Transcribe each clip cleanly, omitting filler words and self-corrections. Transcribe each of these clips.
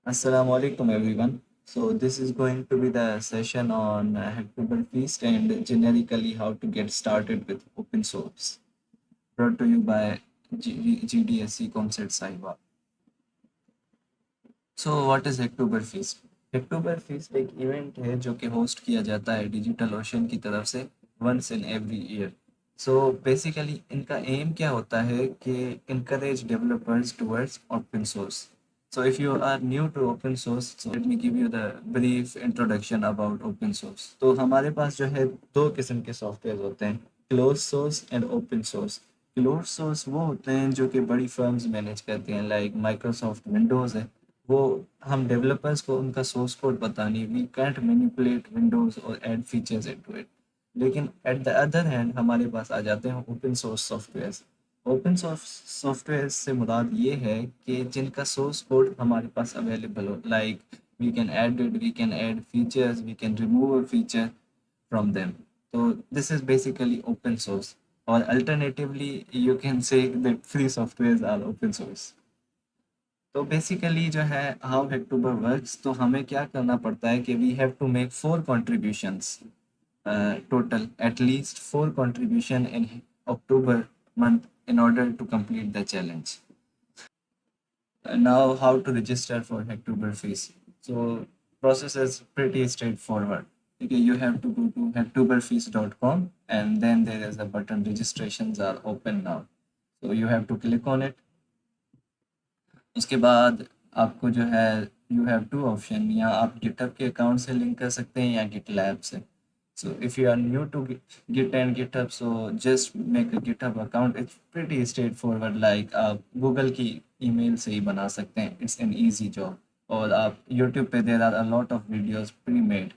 Assalamu alaikum everyone. So this is going to be the session on Hacktoberfest and generically how to get started with open source. Brought to you by GDSC COMSATS Sahiwal. So what is Hacktoberfest? Hacktoberfest एक event है जो कि host किया जाता है digital ocean की तरफ से once in every year. So basically इनका एम क्या होता है कि encourage developers towards open source. So if you are new to open source, so let me give you the brief introduction about open source. तो हमारे पास जो है दो किस्म के सॉफ्टवेयर होते हैं, close source and open source. Close source वो होते हैं जो कि बड़ी फर्म्स मैनेज करती हैं, लाइक माइक्रोसॉफ्ट विंडोज़ है. वो हम डेवलपर्स को उनका सोर्स कोड पता नहीं, वी कैंट मैनिपुलेट विंडोज़ और ऐड फीचर्स इनटू इट. लेकिन एट द अदर हैंड हमारे पास आ जाते हैं open source software. Open source software से मुराद ये है कि जिनका सोर्स कोड हमारे पास अवेलेबल हो, like we can add it, we can add features, we can remove a feature from them. तो this is basically open source. और alternatively you can say that free softwares are open source. तो basically जो है how Hacktober works, तो हमें क्या करना पड़ता है कि we have to make 4 contributions, total at least 4 contribution in October month in order to complete the challenge. Now how to register for Hacktoberfest. So process is pretty straightforward. Okay, you have to go to hacktoberfest.com and then there is a button registrations are open now. So you have to click on it. उसके बाद आपको जो है you have to option, या आप GitHub के account से link कर सकते हैं या गिटलैब से. So if you are new to Git and GitHub, so just make a GitHub account. It's pretty straightforward. Like आप Google की email से ही बना सकते हैं. It's an easy job. और आप YouTube पे there are a lot of videos pre-made.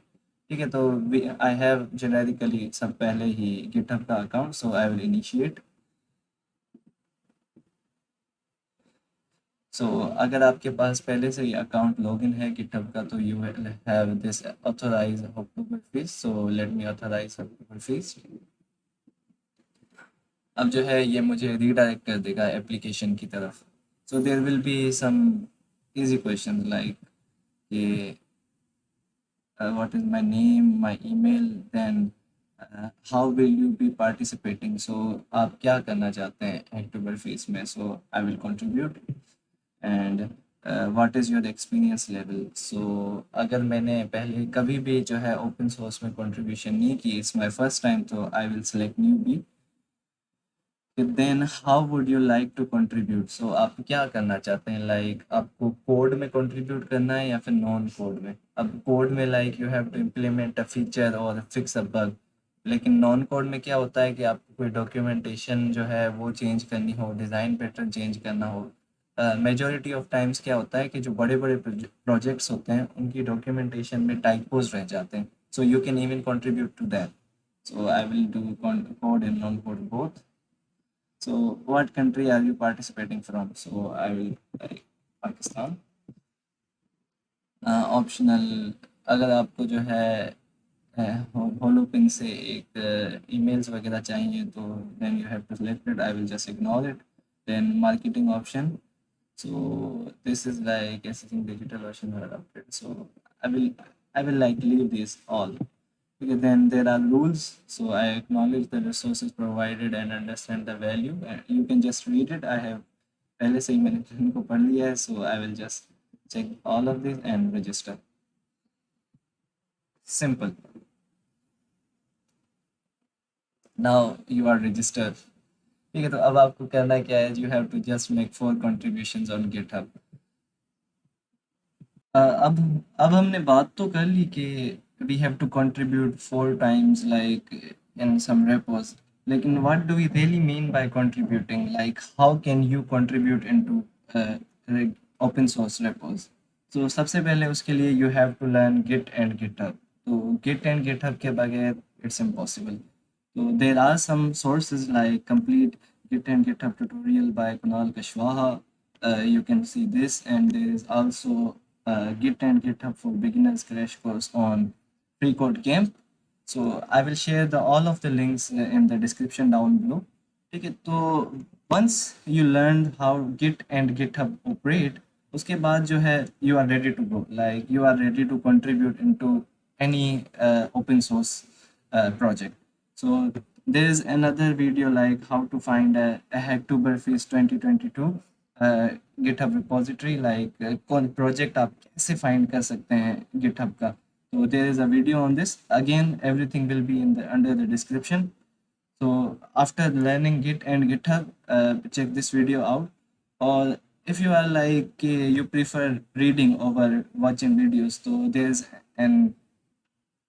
ठीक है, तो I have generically सब पहले ही GitHub का account, so I will initiate. सो अगर आपके पास पहले से ही अकाउंट लॉगिन है गिटहब का, तो you have this authorise Hacktoberfest. So let me authorise Hacktoberfest. अब जो है ये मुझे रीडायरेक्ट कर देगा एप्लीकेशन की तरफ. So there will be some easy question like कि what is my name, my email, then how will you be participating. So आप क्या करना चाहते हैं अक्टूबर फीस में. So I will contribute and what is your experience level. So अगर मैंने पहले कभी भी जो है ओपन सोर्स में कंट्रीब्यूशन नहीं की, इट्स माय फर्स्ट टाइम, तो I will select newbie. Then how would you like to contribute. So आप क्या करना चाहते हैं, लाइक आपको कोड में कंट्रीब्यूट करना है या फिर नॉन कोड में. अब कोड में like you have to implement a feature और फिक्स अ बग. लेकिन नॉन कोड में क्या होता है कि आपको कोई डॉक्यूमेंटेशन जो है वो चेंज करनी हो, डिज़ाइन पैटर्न चेंज करना हो. मेजॉरिटी ऑफ टाइम्स क्या होता है कि जो बड़े बड़े प्रोजेक्ट्स होते हैं उनकी डॉक्यूमेंटेशन में टाइपोज रह जाते हैं. So you can even contribute to that. So I will do code and non code both. So what country are you participating from? So I will like Pakistan. Optional, अगर आपको जो है होलोपिन से एक ईमेल्स वगैरह चाहिए तो then you have to select it. I will just ignore it. Then marketing option. So this is like assessing digital version or update. So I will I will like leave this all. Okay, then there are rules. So I acknowledge the resources provided and understand the value. And you can just read it. I have पहले से ही मैंने इनको पढ़ लिया है. So I will just check all of this and register. Simple. Now you are registered. ठीक है, तो अब आपको करना क्या है, you have to just make 4 contributions on GitHub. अब हमने बात तो कर ली कि we have to contribute 4 times like in some repos. लेकिन what do we really mean by contributing, like how can you contribute into open source repos. तो सबसे पहले उसके लिए you have to learn Git and GitHub. तो Git and GitHub के बगैर it's impossible. तो there are some sources like complete Git and GitHub tutorial by Kunal Kushwaha. You can see this, and there is also Git and GitHub for beginners crash course on Freecodecamp. So I will share all of the links in the description down below. ठीक है, तो once you learn how Git and GitHub operate, उसके बाद जो है you are ready to go, like you are ready to contribute into any open source project. So there is another video like how to find a Hacktoberfest 2022 GitHub repository, like कौन project आप कैसे find कर सकते हैं GitHub का. So there is a video on this. Again, everything will be in the under the description. So after learning Git and GitHub, check this video out. Or if you are like you prefer reading over watching videos, so there's an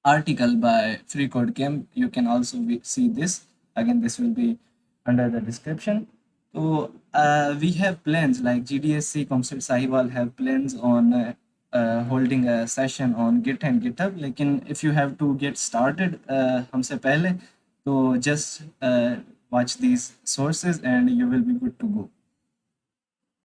article by Freecodecamp. You can also see this. Again, this will be under the description. So we have plans like GDSC COMSATS Sahiwal have plans on holding a session on Git and GitHub. Like if you have to get started हमसे पहले, so just watch these sources and you will be good to go.